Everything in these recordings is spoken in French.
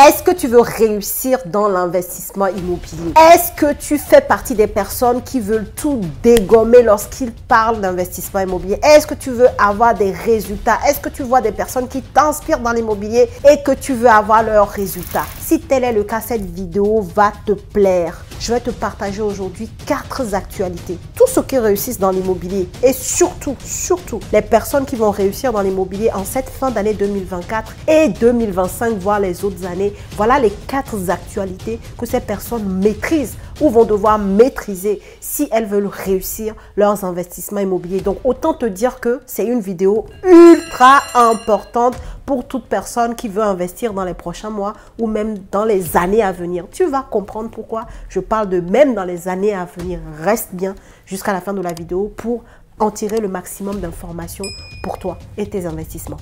Est-ce que tu veux réussir dans l'investissement immobilier? Est-ce que tu fais partie des personnes qui veulent tout dégommer lorsqu'ils parlent d'investissement immobilier? Est-ce que tu veux avoir des résultats? Est-ce que tu vois des personnes qui t'inspirent dans l'immobilier et que tu veux avoir leurs résultats? Si tel est le cas, cette vidéo va te plaire. Je vais te partager aujourd'hui 4 actualités. Tous ceux qui réussissent dans l'immobilier et surtout les personnes qui vont réussir dans l'immobilier en cette fin d'année 2024 et 2025, voire les autres années. Voilà les 4 actualités que ces personnes maîtrisent ou vont devoir maîtriser si elles veulent réussir leurs investissements immobiliers. Donc, autant te dire que c'est une vidéo ultra importante pour toute personne qui veut investir dans les prochains mois ou même dans les années à venir. Tu vas comprendre pourquoi je parle de même dans les années à venir. Reste bien jusqu'à la fin de la vidéo pour en tirer le maximum d'informations pour toi et tes investissements.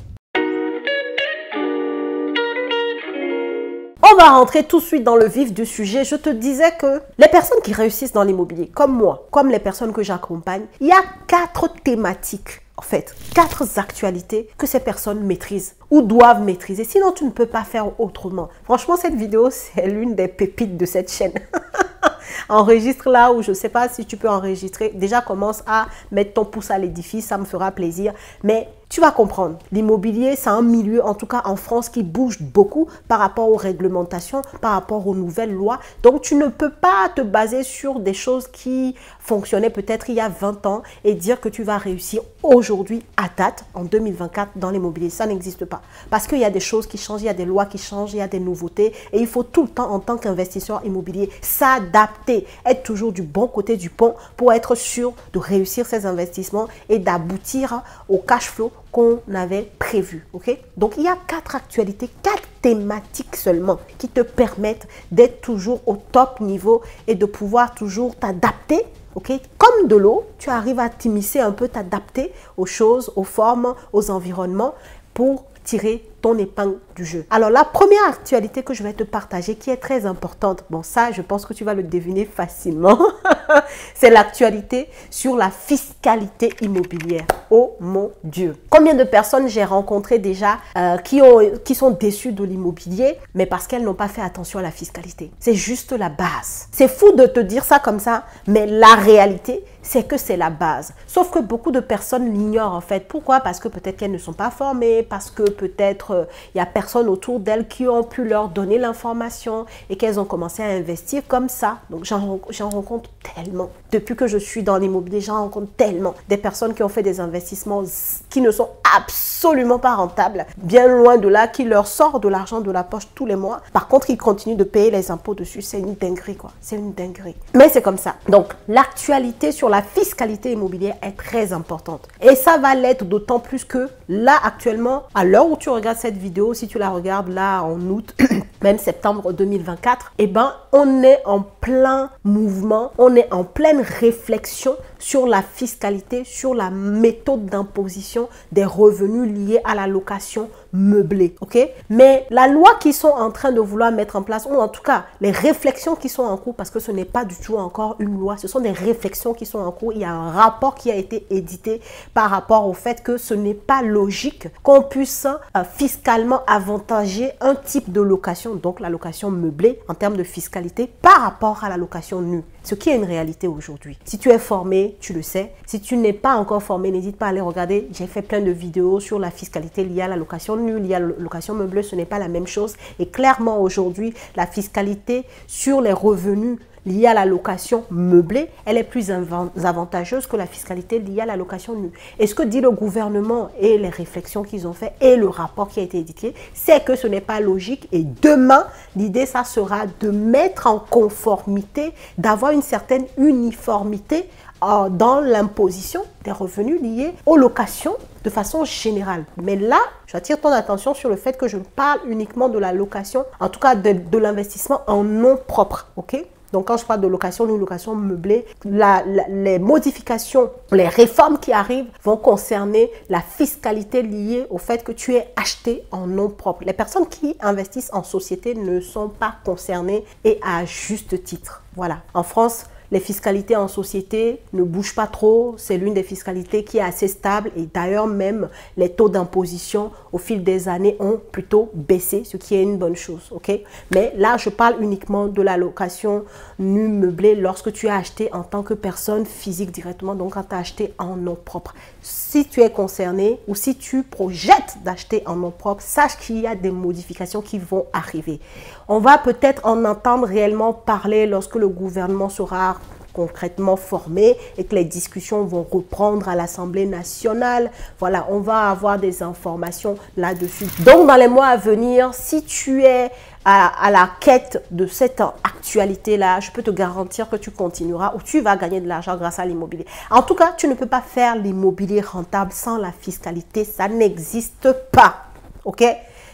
On va rentrer tout de suite dans le vif du sujet. Je te disais que les personnes qui réussissent dans l'immobilier, comme moi, comme les personnes que j'accompagne, il y a 4 thématiques. En fait, 4 actualités que ces personnes maîtrisent ou doivent maîtriser. Sinon, tu ne peux pas faire autrement. Franchement, cette vidéo, c'est l'une des pépites de cette chaîne. Enregistre là où je ne sais pas si tu peux enregistrer. Déjà, commence à mettre ton pouce à l'édifice, ça me fera plaisir. Mais tu vas comprendre, l'immobilier, c'est un milieu, en tout cas en France, qui bouge beaucoup par rapport aux réglementations, par rapport aux nouvelles lois. Donc, tu ne peux pas te baser sur des choses qui fonctionnaient peut-être il y a 20 ans et dire que tu vas réussir aujourd'hui à date, en 2024, dans l'immobilier. Ça n'existe pas. Parce qu'il y a des choses qui changent, il y a des lois qui changent, il y a des nouveautés. Et il faut tout le temps, en tant qu'investisseur immobilier, s'adapter, être toujours du bon côté du pont pour être sûr de réussir ses investissements et d'aboutir au cash flow qu'on avait prévu. Ok? Donc, il y a 4 actualités, 4 thématiques seulement qui te permettent d'être toujours au top niveau et de pouvoir toujours t'adapter. Ok, comme de l'eau, tu arrives à t'immiscer un peu, t'adapter aux choses, aux formes, aux environnements pour tirer ton épingle du jeu. Alors, la première actualité que je vais te partager qui est très importante, bon ça, je pense que tu vas le deviner facilement, c'est l'actualité sur la fiscalité immobilière. Oh mon Dieu! Combien de personnes j'ai rencontrées déjà qui sont déçues de l'immobilier, mais parce qu'elles n'ont pas fait attention à la fiscalité. C'est juste la base. C'est fou de te dire ça comme ça, mais la réalité, c'est que c'est la base. Sauf que beaucoup de personnes l'ignorent en fait. Pourquoi? Parce que peut-être qu'elles ne sont pas formées, parce que peut-être il y a personne autour d'elles qui ont pu leur donner l'information et qu'elles ont commencé à investir comme ça. Donc j'en rencontre tellement. Depuis que je suis dans l'immobilier, j'en rencontre tellement. Des personnes qui ont fait des investissements qui ne sont absolument pas rentables, bien loin de là, qui leur sort de l'argent de la poche tous les mois. Par contre, ils continuent de payer les impôts dessus. C'est une dinguerie quoi. C'est une dinguerie. Mais c'est comme ça. Donc l'actualité sur la fiscalité immobilière est très importante. Et ça va l'être d'autant plus que là, actuellement, à l'heure où tu regardes cette vidéo, si tu la regardes là en août, même septembre 2024, eh ben, on est en plein mouvement, on est en pleine réflexion sur la fiscalité, sur la méthode d'imposition des revenus liés à la location meublée, ok? Mais la loi qu'ils sont en train de vouloir mettre en place, ou en tout cas, les réflexions qui sont en cours, parce que ce n'est pas du tout encore une loi, ce sont des réflexions qui sont en cours. Il y a un rapport qui a été édité par rapport au fait que ce n'est pas logique qu'on puisse fiscalement avantager un type de location, donc la location meublée, en termes de fiscalité, par rapport à la location nue. Ce qui est une réalité aujourd'hui. Si tu es formé, tu le sais. Si tu n'es pas encore formé, n'hésite pas à aller regarder. J'ai fait plein de vidéos sur la fiscalité liée à la location nue, liée à la location meublée. Ce n'est pas la même chose. Et clairement, aujourd'hui, la fiscalité sur les revenus liée à la location meublée, elle est plus avantageuse que la fiscalité liée à la location nue. Et ce que dit le gouvernement et les réflexions qu'ils ont fait et le rapport qui a été édité, c'est que ce n'est pas logique. Et demain, l'idée, ça sera de mettre en conformité, d'avoir une certaine uniformité dans l'imposition des revenus liés aux locations de façon générale. Mais là, j'attire ton attention sur le fait que je parle uniquement de la location, en tout cas de l'investissement en nom propre, ok? Donc, quand je parle de location ou location meublée, les modifications, les réformes qui arrivent vont concerner la fiscalité liée au fait que tu es acheté en nom propre. Les personnes qui investissent en société ne sont pas concernées et à juste titre. Voilà. En France, Les fiscalités en société ne bougent pas trop. C'est l'une des fiscalités qui est assez stable. Et d'ailleurs, même les taux d'imposition au fil des années ont plutôt baissé, ce qui est une bonne chose. Okay? Mais là, je parle uniquement de la location nue meublée lorsque tu as acheté en tant que personne physique directement. Donc, quand tu as acheté en nom propre. Si tu es concerné ou si tu projettes d'acheter en nom propre, sache qu'il y a des modifications qui vont arriver. On va peut-être en entendre réellement parler lorsque le gouvernement sera concrètement formé et que les discussions vont reprendre à l'Assemblée nationale. Voilà, on va avoir des informations là-dessus. Donc, dans les mois à venir, si tu es à la quête de cette actualité-là, je peux te garantir que tu continueras ou tu vas gagner de l'argent grâce à l'immobilier. En tout cas, tu ne peux pas faire l'immobilier rentable sans la fiscalité. Ça n'existe pas. OK?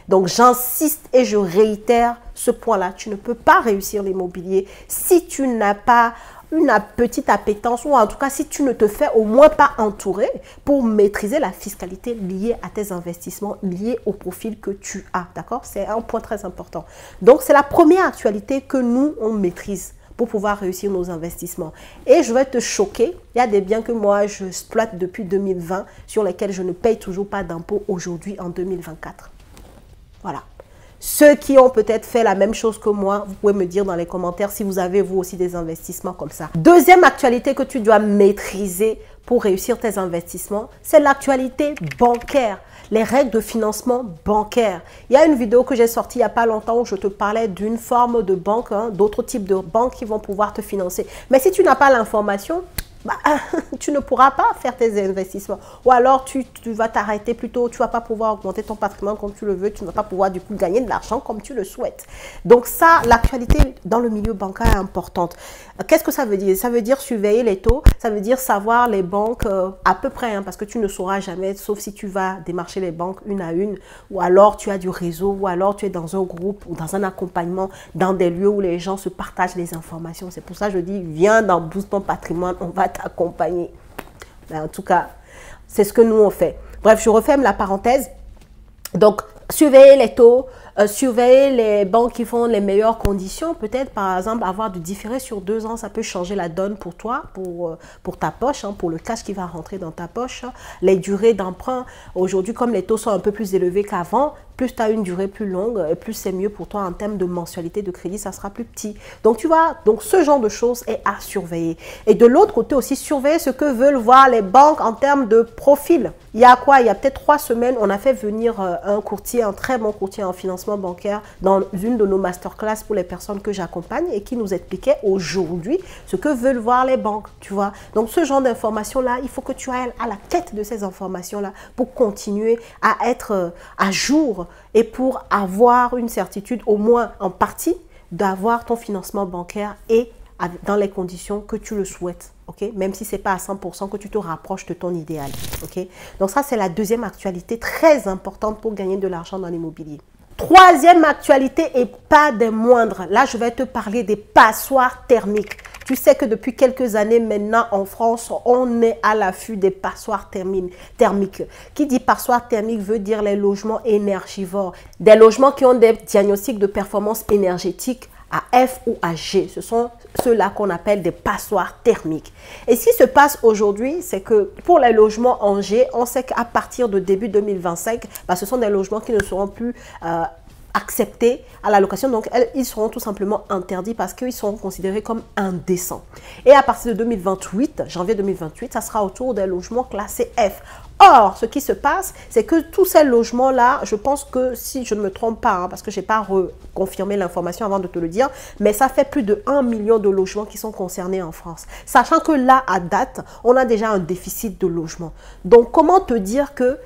Donc, j'insiste et je réitère ce point-là. Tu ne peux pas réussir l'immobilier si tu n'as pas une petite appétence ou en tout cas si tu ne te fais au moins pas entourer pour maîtriser la fiscalité liée à tes investissements, liée au profil que tu as. D'accord? C'est un point très important. Donc, c'est la première actualité que nous, on maîtrise pour pouvoir réussir nos investissements. Et je vais te choquer, il y a des biens que moi, je exploite depuis 2020 sur lesquels je ne paye toujours pas d'impôt aujourd'hui en 2024. Voilà. Ceux qui ont peut-être fait la même chose que moi, vous pouvez me dire dans les commentaires si vous avez vous aussi des investissements comme ça. Deuxième actualité que tu dois maîtriser pour réussir tes investissements, c'est l'actualité bancaire, les règles de financement bancaire. Il y a une vidéo que j'ai sortie il n'y a pas longtemps où je te parlais d'une forme de banque, d'autres types de banques qui vont pouvoir te financer. Mais si tu n'as pas l'information, tu ne pourras pas faire tes investissements. Ou alors, tu vas t'arrêter plutôt, tu ne vas pas pouvoir augmenter ton patrimoine comme tu le veux, tu ne vas pas pouvoir du coup gagner de l'argent comme tu le souhaites. Donc ça, l'actualité dans le milieu bancaire est importante. Qu'est-ce que ça veut dire? Ça veut dire surveiller les taux, ça veut dire savoir les banques à peu près, parce que tu ne sauras jamais, sauf si tu vas démarcher les banques une à une, ou alors tu as du réseau, ou alors tu es dans un groupe ou dans un accompagnement, dans des lieux où les gens se partagent les informations. C'est pour ça que je dis, viens dans Boost ton patrimoine, on va t'accompagner. En tout cas, c'est ce que nous on fait. Bref, je referme la parenthèse. Donc, surveiller les taux, surveiller les banques qui font les meilleures conditions. Peut-être, par exemple, avoir du différé sur 2 ans, ça peut changer la donne pour toi, pour ta poche, pour le cash qui va rentrer dans ta poche. Les durées d'emprunt, aujourd'hui, comme les taux sont un peu plus élevés qu'avant, plus tu as une durée plus longue, et plus c'est mieux pour toi en termes de mensualité de crédit, ça sera plus petit. Donc, tu vois, donc ce genre de choses est à surveiller. Et de l'autre côté aussi, surveiller ce que veulent voir les banques en termes de profil. Il y a quoi? Il y a peut-être 3 semaines, on a fait venir un courtier, un très bon courtier en financement bancaire dans une de nos masterclass pour les personnes que j'accompagne et qui nous expliquait aujourd'hui ce que veulent voir les banques, tu vois. Donc, ce genre d'informations-là, il faut que tu ailles à la quête de ces informations-là pour continuer à être à jour et pour avoir une certitude, au moins en partie, d'avoir ton financement bancaire et dans les conditions que tu le souhaites. Okay? Même si ce n'est pas à 100% que tu te rapproches de ton idéal. Okay? Donc ça, c'est la deuxième actualité très importante pour gagner de l'argent dans l'immobilier. Troisième actualité et pas des moindres. Là, je vais te parler des passoires thermiques. Tu sais que depuis quelques années maintenant en France, on est à l'affût des passoires thermiques. Qui dit passoire thermique veut dire les logements énergivores. Des logements qui ont des diagnostics de performance énergétique à F ou à G. Ce sont ceux-là qu'on appelle des passoires thermiques. Et ce qui se passe aujourd'hui, c'est que pour les logements en G, on sait qu'à partir de début 2025, ce sont des logements qui ne seront plus acceptés à la location. Donc, ils seront tout simplement interdits parce qu'ils seront considérés comme indécents. Et à partir de 2028, janvier 2028, ça sera autour des logements classés F. Or, ce qui se passe, c'est que tous ces logements-là, je pense que si je ne me trompe pas, parce que je n'ai pas confirmé l'information avant de te le dire, mais ça fait plus de 1 million de logements qui sont concernés en France. Sachant que là, à date, on a déjà un déficit de logements. Donc, comment te dire que,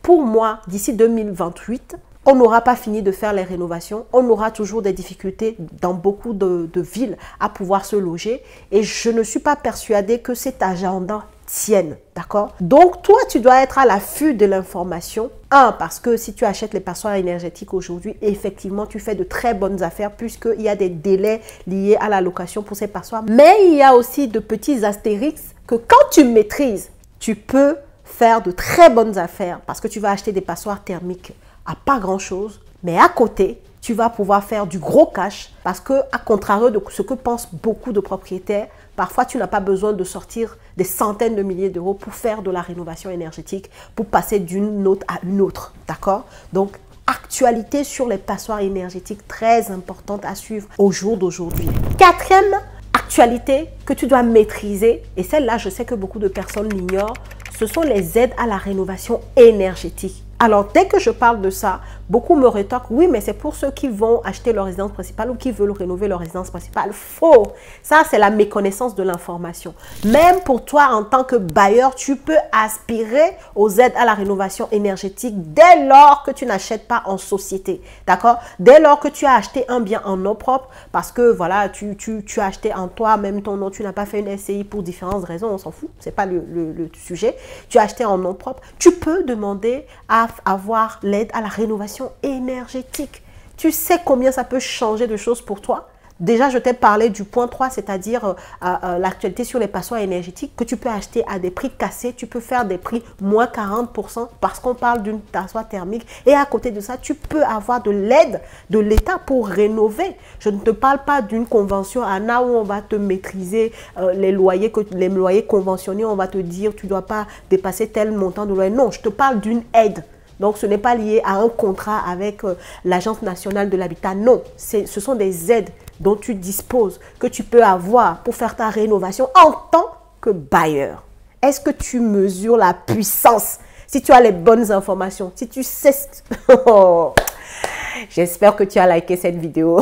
pour moi, d'ici 2028, on n'aura pas fini de faire les rénovations, on aura toujours des difficultés dans beaucoup de villes à pouvoir se loger et je ne suis pas persuadée que cet agenda tienne, d'accord? Donc, toi, tu dois être à l'affût de l'information. Parce que si tu achètes les passoires énergétiques aujourd'hui, effectivement, tu fais de très bonnes affaires puisqu'il y a des délais liés à la location pour ces passoires. Mais il y a aussi de petits astérix que quand tu maîtrises, tu peux faire de très bonnes affaires parce que tu vas acheter des passoires thermiques à pas grand-chose, mais à côté, tu vas pouvoir faire du gros cash parce que, à contrario de ce que pensent beaucoup de propriétaires, parfois tu n'as pas besoin de sortir des centaines de milliers d'euros pour faire de la rénovation énergétique, pour passer d'une autre à une autre, d'accord? Donc, actualité sur les passoires énergétiques très importante à suivre au jour d'aujourd'hui. Quatrième actualité que tu dois maîtriser, et celle-là, je sais que beaucoup de personnes l'ignorent, ce sont les aides à la rénovation énergétique. Alors, dès que je parle de ça, beaucoup me rétorquent, oui, mais c'est pour ceux qui vont acheter leur résidence principale ou qui veulent rénover leur résidence principale. Faux! Ça, c'est la méconnaissance de l'information. Même pour toi, en tant que bailleur, tu peux aspirer aux aides à la rénovation énergétique dès lors que tu n'achètes pas en société. D'accord? Dès lors que tu as acheté un bien en nom propre, parce que voilà, tu as acheté en toi, même ton nom, tu n'as pas fait une SCI pour différentes raisons, on s'en fout, c'est pas le sujet. Tu as acheté en nom propre, tu peux demander à avoir l'aide à la rénovation énergétique. Tu sais combien ça peut changer de choses pour toi? Déjà, je t'ai parlé du point 3, c'est-à-dire l'actualité sur les passoires énergétiques que tu peux acheter à des prix cassés. Tu peux faire des prix moins 40% parce qu'on parle d'une passoire thermique. Et à côté de ça, tu peux avoir de l'aide de l'État pour rénover. Je ne te parle pas d'une convention ANA où on va te maîtriser les loyers conventionnés. On va te dire tu ne dois pas dépasser tel montant de loyer. Non, je te parle d'une aide. Donc, ce n'est pas lié à un contrat avec l'Agence nationale de l'habitat. Non, ce sont des aides dont tu disposes, que tu peux avoir pour faire ta rénovation en tant que bailleur. Est-ce que tu mesures la puissance? Si tu as les bonnes informations, si tu sais... J'espère que tu as liké cette vidéo.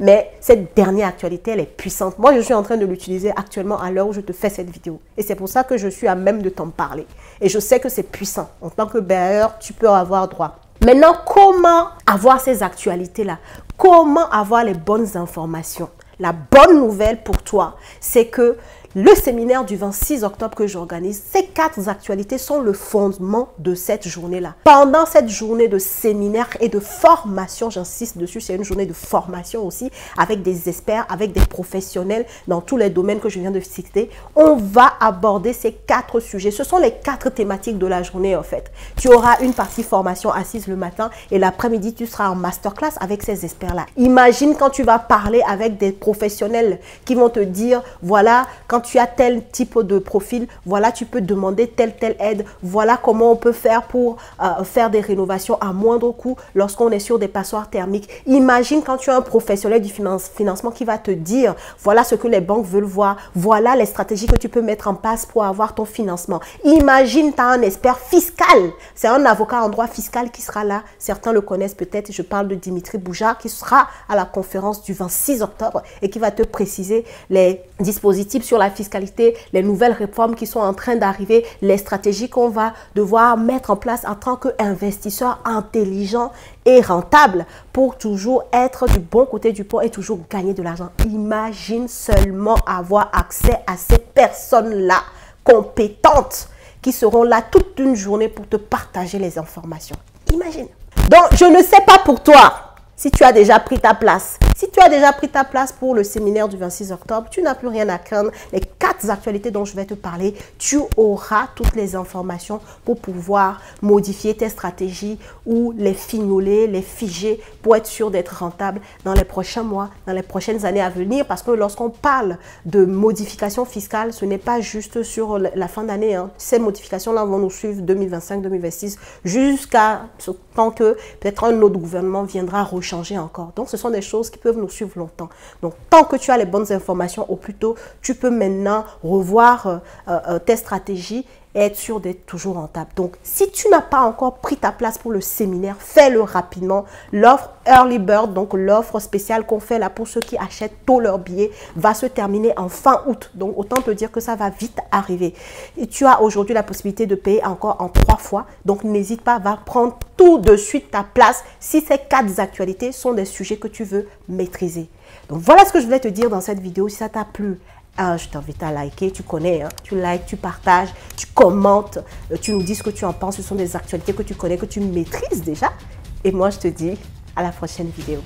Mais cette dernière actualité, elle est puissante. Moi, je suis en train de l'utiliser actuellement à l'heure où je te fais cette vidéo. Et c'est pour ça que je suis à même de t'en parler. Et je sais que c'est puissant. En tant que bailleur, tu peux avoir droit. Maintenant, comment avoir ces actualités-là? Comment avoir les bonnes informations? La bonne nouvelle pour toi, c'est que le séminaire du 26 octobre que j'organise, ces 4 actualités sont le fondement de cette journée-là. Pendant cette journée de séminaire et de formation, j'insiste dessus, c'est une journée de formation aussi, avec des experts, avec des professionnels dans tous les domaines que je viens de citer. On va aborder ces 4 sujets. Ce sont les 4 thématiques de la journée en fait. Tu auras une partie formation assise le matin et l'après-midi, tu seras en masterclass avec ces experts-là. Imagine quand tu vas parler avec des professionnels qui vont te dire, voilà, quand tu as tel type de profil, voilà, tu peux demander telle aide, voilà comment on peut faire pour faire des rénovations à moindre coût lorsqu'on est sur des passoires thermiques. Imagine quand tu as un professionnel du financement qui va te dire, voilà ce que les banques veulent voir, voilà les stratégies que tu peux mettre en place pour avoir ton financement. Imagine, tu as un expert fiscal, c'est un avocat en droit fiscal qui sera là, certains le connaissent peut-être, je parle de Dimitri Boujard qui sera à la conférence du 26 octobre et qui va te préciser les dispositifs sur la fiscalité, les nouvelles réformes qui sont en train d'arriver, les stratégies qu'on va devoir mettre en place en tant qu'investisseur intelligent et rentable pour toujours être du bon côté du pont et toujours gagner de l'argent. Imagine seulement avoir accès à ces personnes-là compétentes qui seront là toute une journée pour te partager les informations. Imagine. Donc, je ne sais pas pour toi si tu as déjà pris ta place. Si tu as déjà pris ta place pour le séminaire du 26 octobre, tu n'as plus rien à craindre. Les 4 actualités dont je vais te parler, tu auras toutes les informations pour pouvoir modifier tes stratégies ou les fignoler, les figer pour être sûr d'être rentable dans les prochains mois, dans les prochaines années à venir. Parce que lorsqu'on parle de modification fiscale, ce n'est pas juste sur la fin d'année. Hein. Ces modifications-là vont nous suivre 2025-2026 jusqu'à ce temps que peut-être un autre gouvernement viendra rechanger encore. Donc, ce sont des choses qui peuvent nous suivre longtemps. Donc, tant que tu as les bonnes informations, au plus tôt, tu peux maintenant revoir tes stratégies et être sûr d'être toujours rentable. Donc, si tu n'as pas encore pris ta place pour le séminaire, fais-le rapidement. L'offre Early Bird, donc l'offre spéciale qu'on fait là pour ceux qui achètent tôt leur billet, va se terminer en fin août. Donc, autant te dire que ça va vite arriver. Et tu as aujourd'hui la possibilité de payer encore en 3 fois. Donc, n'hésite pas, va prendre tout de suite ta place si ces 4 actualités sont des sujets que tu veux maîtriser. Donc, voilà ce que je voulais te dire dans cette vidéo. Si ça t'a plu, je t'invite à liker, tu connais, hein? Tu likes, tu partages, tu commentes, tu nous dis ce que tu en penses. Ce sont des actualités que tu connais, que tu maîtrises déjà. Et moi, je te dis à la prochaine vidéo.